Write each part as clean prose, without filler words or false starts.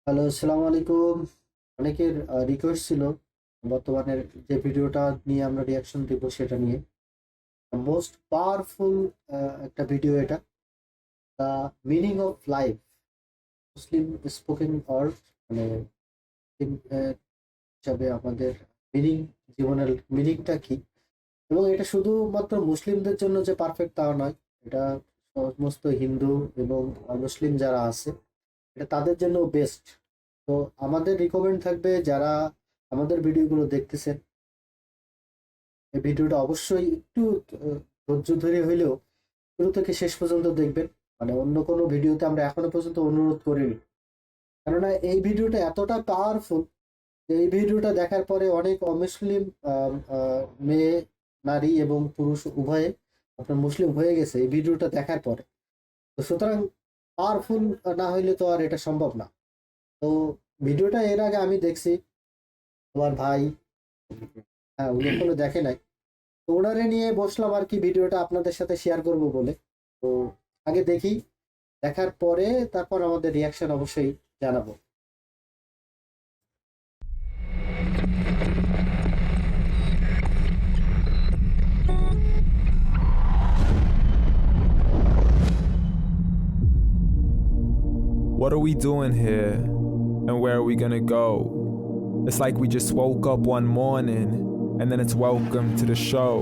Hello, আসসালামু আলাইকুম। অনেকের রিকোয়েস্ট ছিল বর্তমানের যে ভিডিওটা নিয়ে আমরা রিয়াকশন দিব সেটা নিয়ে। মোস্ট পাওয়ারফুল একটা ভিডিও এটা। The meaning of life, Muslim spoken word, মানে মুসলিম, হিসাবে আমাদের মিনিং, জীবনের মিনিংটা কি। এবং এটা শুধুমাত্র মুসলিমদের জন্য যে পারফেক্ট তা নয়, এটা সমস্ত হিন্দু এবং মুসলিম যারা আছে এটা তাদের জন্য বেস্ট। তো আমাদের রিকমেন্ড থাকবে, যারা আমাদের ভিডিওগুলো দেখতেছেন এই ভিডিওটা অবশ্যই একটু ধৈর্য ধরে হইলেও শুরু থেকে শেষ পর্যন্ত দেখবেন। মানে অন্য কোনো ভিডিওতে আমরা এখনো পর্যন্ত অনুরোধ করিনি, কেননা এই ভিডিওটা এতটা পাওয়ারফুল যে এই ভিডিওটা দেখার পরে অনেক অমুসলিম মেয়ে, নারী এবং পুরুষ উভয়ে আপনার মুসলিম হয়ে গেছে এই ভিডিওটা দেখার পরে। তো সুতরাং পাওয়ারফুল না হইলে তো আর এটা সম্ভব না। তো ভিডিওটা এর আগে আমি দেখছি, তোমার ভাই, হ্যাঁ, উনি এখনো দেখে নাই। তো ওনারে নিয়ে বসলাম আর কি ভিডিওটা আপনাদের সাথে শেয়ার করব বলে। তো আগে দেখি, দেখার পরে তারপর আমাদের রিয়াকশন অবশ্যই জানাবো। What are we doing here? And where are we gonna go? It's like we just woke up one morning and then it's welcome to the show.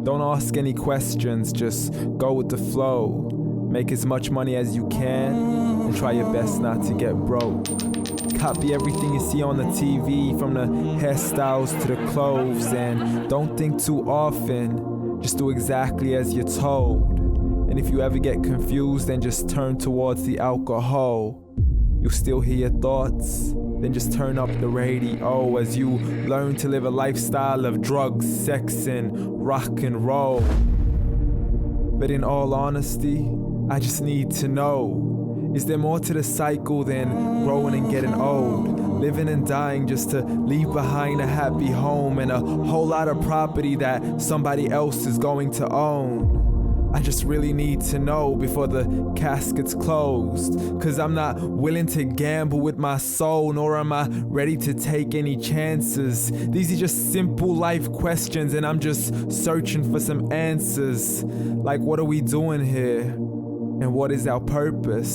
Don't ask any questions, just go with the flow. Make as much money as you can and try your best not to get broke. Copy everything you see on the TV, from the hairstyles to the clothes, and don't think too often, just do exactly as you're told. And if you ever get confused, then just turn towards the alcohol. You'll still hear your thoughts, then just turn up the radio as you learn to live a lifestyle of drugs, sex, and rock and roll. But in all honesty, I just need to know, is there more to the cycle than growing and getting old? Living and dying just to leave behind a happy home and a whole lot of property that somebody else is going to own. I just really need to know before the casket's closed, 'cause I'm not willing to gamble with my soul, nor am I ready to take any chances. These are just simple life questions and I'm just searching for some answers. Like, what are we doing here? And what is our purpose?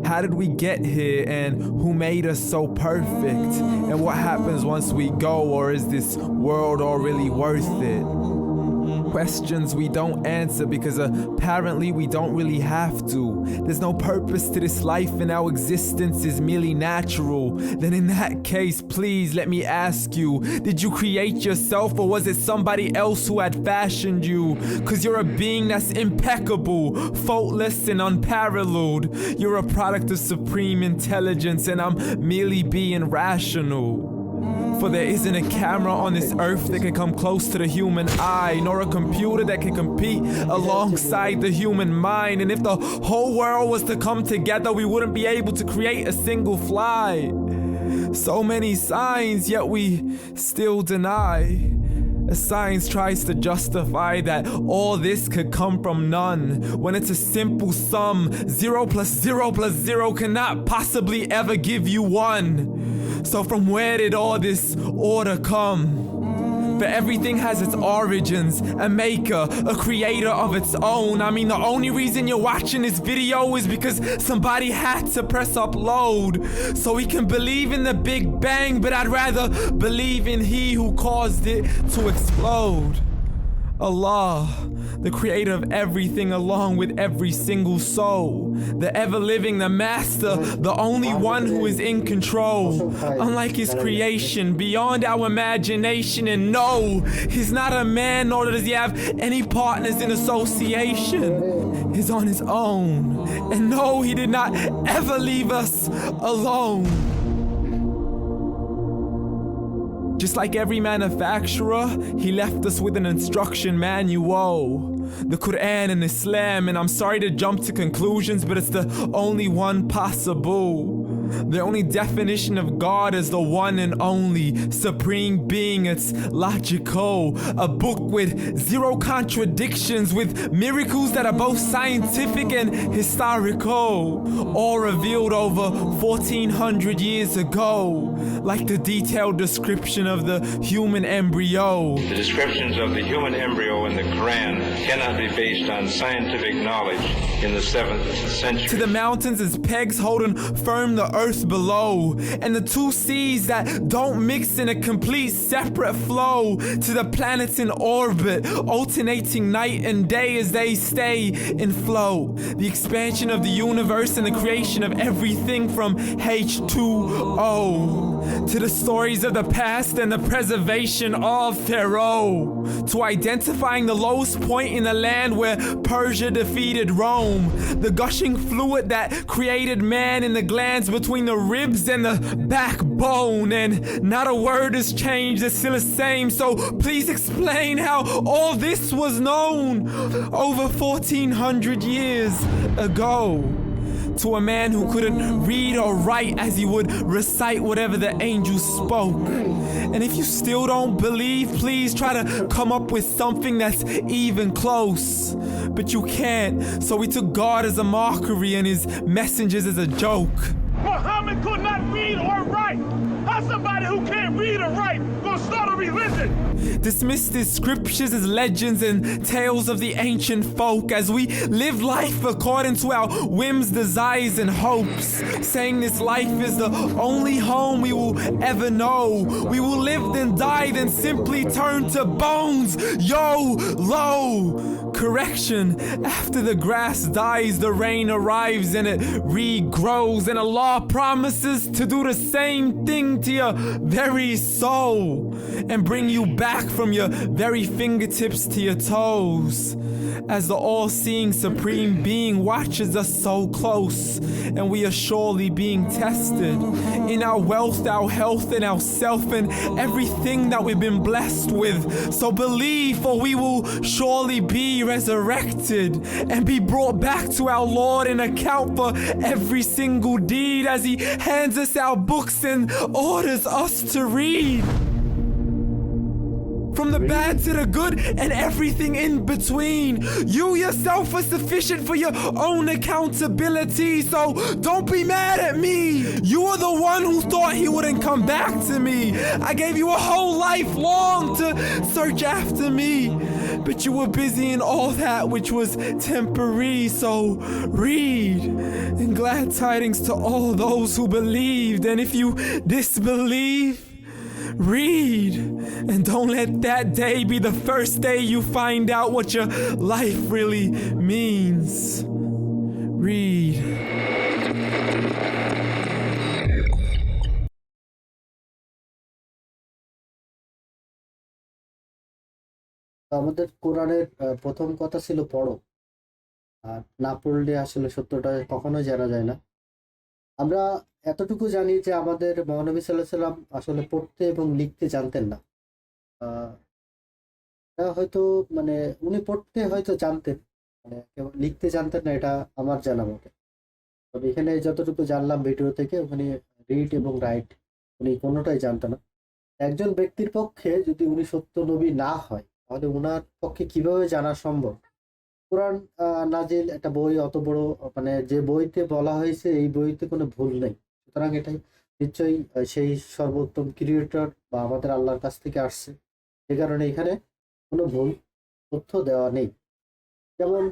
How did we get here, and who made us so perfect? And what happens once we go, or is this world all really worth it? Questions we don't answer because apparently we don't really have to. There's no purpose to this life and our existence is merely natural. Then in that case, please let me ask you, did you create yourself, or was it somebody else who had fashioned you? 'Cause you're a being that's impeccable, faultless and unparalleled. You're a product of supreme intelligence and I'm merely being rational. For there isn't a camera on this earth that can come close to the human eye, nor a computer that can compete alongside the human mind. And if the whole world was to come together, we wouldn't be able to create a single fly. So many signs, yet we still deny. As science tries to justify that all this could come from none, when it's a simple sum. 0 plus 0 plus 0 cannot possibly ever give you 1. So from where did all this order come? For everything has its origins, a maker, a creator of its own. I mean, the only reason you're watching this video is because somebody had to press upload so we can believe in the Big Bang, but I'd rather believe in He who caused it to explode. Allah, the creator of everything along with every single soul, the ever-living, the master, the only one who is in control. Unlike his creation, beyond our imagination, and no, he's not a man, nor does he have any partners in association. He's on his own, and no, he did not ever leave us alone. Just like every manufacturer, he left us with an instruction manual. The Quran and Islam, and I'm sorry to jump to conclusions, but it's the only one possible. The only definition of God is the one and only supreme being. It's logical. A book with zero contradictions, with miracles that are both scientific and historical, all revealed over 1400 years ago, like the detailed description of the human embryo. The descriptions of the human embryo in the Quran cannot be based on scientific knowledge in the 7th century. To the mountains as pegs holding firm the earth below, and the two seas that don't mix in a complete separate flow. To the planets in orbit, alternating night and day as they stay in flow. The expansion of the universe and the creation of everything from H2O. To the stories of the past and the preservation of Pharaoh. To identifying the lowest point in the land where Persia defeated Rome. The gushing fluid that created man in the glands between the ribs and the backbone. And not a word has changed, it's still the same. So please explain how all this was known over 1400 years ago. To a man who couldn't read or write as he would recite whatever the angels spoke. And if you still don't believe, please try to come up with something that's even close. But you can't, so we took God as a mockery and his messengers as a joke. Muhammad could not read or write. How somebody who can't read or write gonna start a religion? Dismissed his scriptures as legends and tales of the ancient folk as we live life according to our whims, desires, and hopes. Saying this life is the only home we will ever know. We will live then die, then simply turn to bones. YOLO! Correction, after the grass dies, the rain arrives and it regrows. And Allah promises to do the same thing to your very soul and bring you back from your very fingertips to your toes. As the all-seeing supreme being watches us so close, and we are surely being tested in our wealth, our health, and our self, and everything that we've been blessed with. So believe, for we will surely be resurrected and be brought back to our Lord and account for every single deed as he hands us our books and orders us to read. From the bad to the good and everything in between. You yourself are sufficient for your own accountability, so don't be mad at me. You are the one who thought he wouldn't come back to me. I gave you a whole life long to search after me, but you were busy in all that which was temporary, so read. And glad tidings to all those who believed, and if you disbelieve, read, and don't let that day be the first day you find out what your life really means. Read. আমাদের কোরআনের প্রথম কথা ছিল পড়ো, আর না পড়লে আসলে সত্যটা কখনোই জানা যায় না। আমরা এতটুকু জানি যে আমাদের মহানবী সাল্লাল্লাহু আলাইহি সাল্লাম আসলে পড়তে এবং লিখতে জানতেন না। এটা হয়তো মানে উনি পড়তে হয়তো জানতেন, মানে কেবল লিখতে জানতেন না, এটা আমার জানা মতে। তবে এখানে যতটুকু জানলাম ভিডিও থেকে, ওখানে রিড এবং রাইট উনি কোনোটাই জানতেন না। একজন ব্যক্তির পক্ষে যদি উনি সত্য নবী না হয়, তাহলে ওনার পক্ষে কিভাবে জানা সম্ভব? কোরআন নাজিল একটা বই, অত বড়, মানে যে বইতে বলা হয়েছে এই বইতে কোনো ভুল নেই। সুতরাং এটাই নিশ্চয়ই সেই সর্বোত্তম ক্রিয়েটর বা আমাদের আল্লাহর কাছ থেকে আসছে। এই কারণে এখানে কোনো ভুল তথ্য দেওয়া নেই। যেমন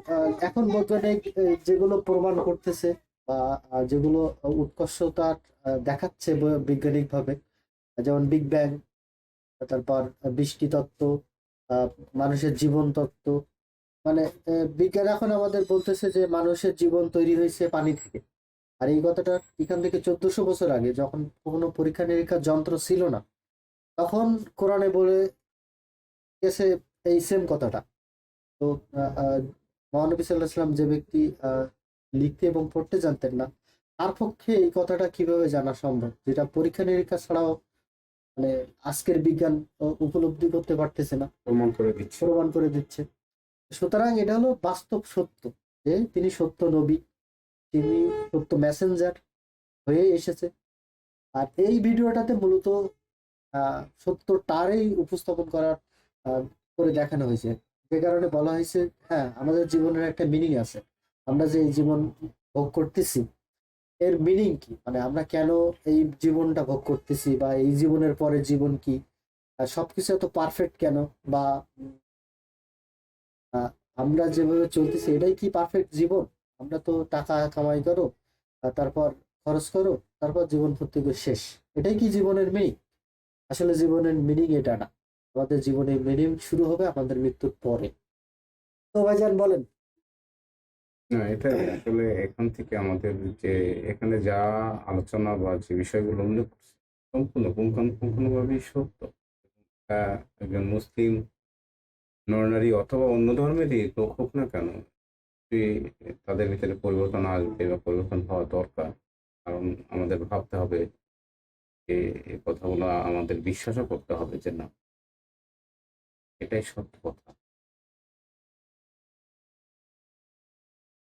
এখন বৈজ্ঞানিক যেগুলো প্রমাণ করতেছে বা যেগুলো উৎকর্ষতা দেখাচ্ছে বৈজ্ঞানিকভাবে, যেমন বিগ ব্যাং, তারপর বৃষ্টি তত্ত্ব, মানুষের জীবন তত্ত্ব, মানে বিজ্ঞান এখন আমাদের বলতেছে যে মানুষের জীবন তৈরি হয়েছে পানি থেকে। আর এই কথাটা এখান থেকে 1400 বছর আগে, যখন কোনো পরীক্ষা নিরীক্ষার যন্ত্র ছিল না, তখন কোরআনে বলে গেছে এই সেম কথাটা। তো মহানবী সাল্লাল্লাহু আলাইহি ওয়াসাল্লাম যে ব্যক্তি লিখতে এবং পড়তে জানতেন না, তার পক্ষে এই কথাটা কিভাবে জানা সম্ভব, যেটা পরীক্ষা নিরীক্ষা ছাড়াও মানে আজকের বিজ্ঞান উপলব্ধি করতে পারতেছে না, প্রমাণ করে দিচ্ছে। সুতরাং এটা হলো বাস্তব সত্য যে তিনি সত্য নবী, তিনি সত্য মেসেঞ্জার, হয়ে এসেছে। আর এই ভিডিওটাতে মূলত সত্যটারই উপস্থাপন করে দেখানো হয়েছে, যে কারণে বলা হয়েছে হ্যাঁ আমাদের জীবনের একটা মিনিং আছে। আমরা যে এই জীবন ভোগ করতেছি এর মিনিং কি, মানে আমরা কেন এই জীবনটা ভোগ করতেছি, বা এই জীবনের পরে জীবন কি, সবকিছু এত পারফেক্ট কেন, বা আহ, আমরা যেভাবে চলতেছি এটাই কি পারফেক্ট জীবন? আমরা তো টাকা কামাই করো, তারপর খরচ করো, তারপর জীবন প্রত্যেক শেষ, এটাই কি জীবনের মিনিং? আসলে জীবনের মিনিং এটা না। আমাদের জীবনের মিনিং শুরু হবে আমাদের মৃত্যুর পরে। তো ভাইজান বলেন। না, এটা আসলে এখান থেকে আমাদের যে এখানে যা আলোচনা বা যে বিষয়গুলো উল্লেখ করছে সম্পূর্ণ পুঙ্খানুপুঙ্খানুভাবেই সত্য। একজন মুসলিম নরনারী অথবা অন্য ধর্মেরই লোক হোক না কেন, যদি তাদের ভিতরে পরিবর্তন আসবে বা পরিবর্তন হওয়া দরকার। কারণ আমাদের ভাবতে হবে যে এই কথাগুলো আমাদের বিশ্বাসও করতে হবে যে না, এটাই সত্য কথা।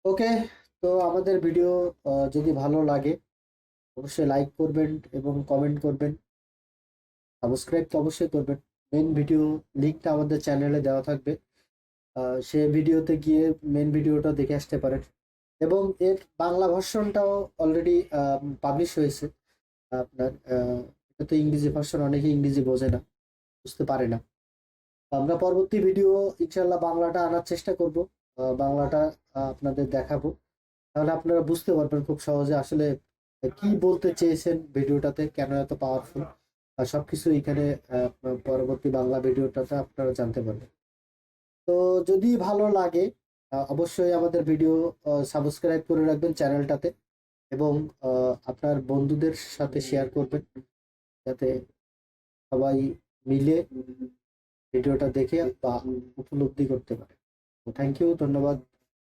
ওকে, তো আমাদের ভিডিও যদি ভালো লাগে অবশ্যই লাইক করবেন এবং কমেন্ট করবেন, সাবস্ক্রাইব তো অবশ্যই করবেন। মেন ভিডিও লিঙ্কটা আমাদের চ্যানেলে দেওয়া থাকবে, সে ভিডিওতে গিয়ে মেন ভিডিওটা দেখে আসতে পারেন। এবং এর বাংলা ভার্সনটাও অলরেডি পাবলিশ হয়েছে আপনার। এটা তো ইংরেজি ভার্সন, অনেকে ইংরেজি বোঝে না, বুঝতে পারে না। আমরা পরবর্তী ভিডিও ইনশাল্লাহ বাংলাটা আনার চেষ্টা করব, বাংলাটা আপনাদের দেখাবো, তাহলে আপনারা বুঝতে পারবেন খুব সহজে আসলে কি বলতে চেয়েছেন ভিডিওটাতে, কেন এত পাওয়ারফুল, আর সবকিছু এখানে পরবর্তী বাংলা ভিডিওটাতে আপনারা জানতে পারবেন। তো যদি ভালো লাগে অবশ্যই আমাদের ভিডিও সাবস্ক্রাইব করে রাখবেন চ্যানেলটাতে, এবং আপনার বন্ধুদের সাথে শেয়ার করবেন, যাতে সবাই মিলে ভিডিওটা দেখে বা উপলব্ধি করতে পারে। থ্যাংক ইউ, ধন্যবাদ।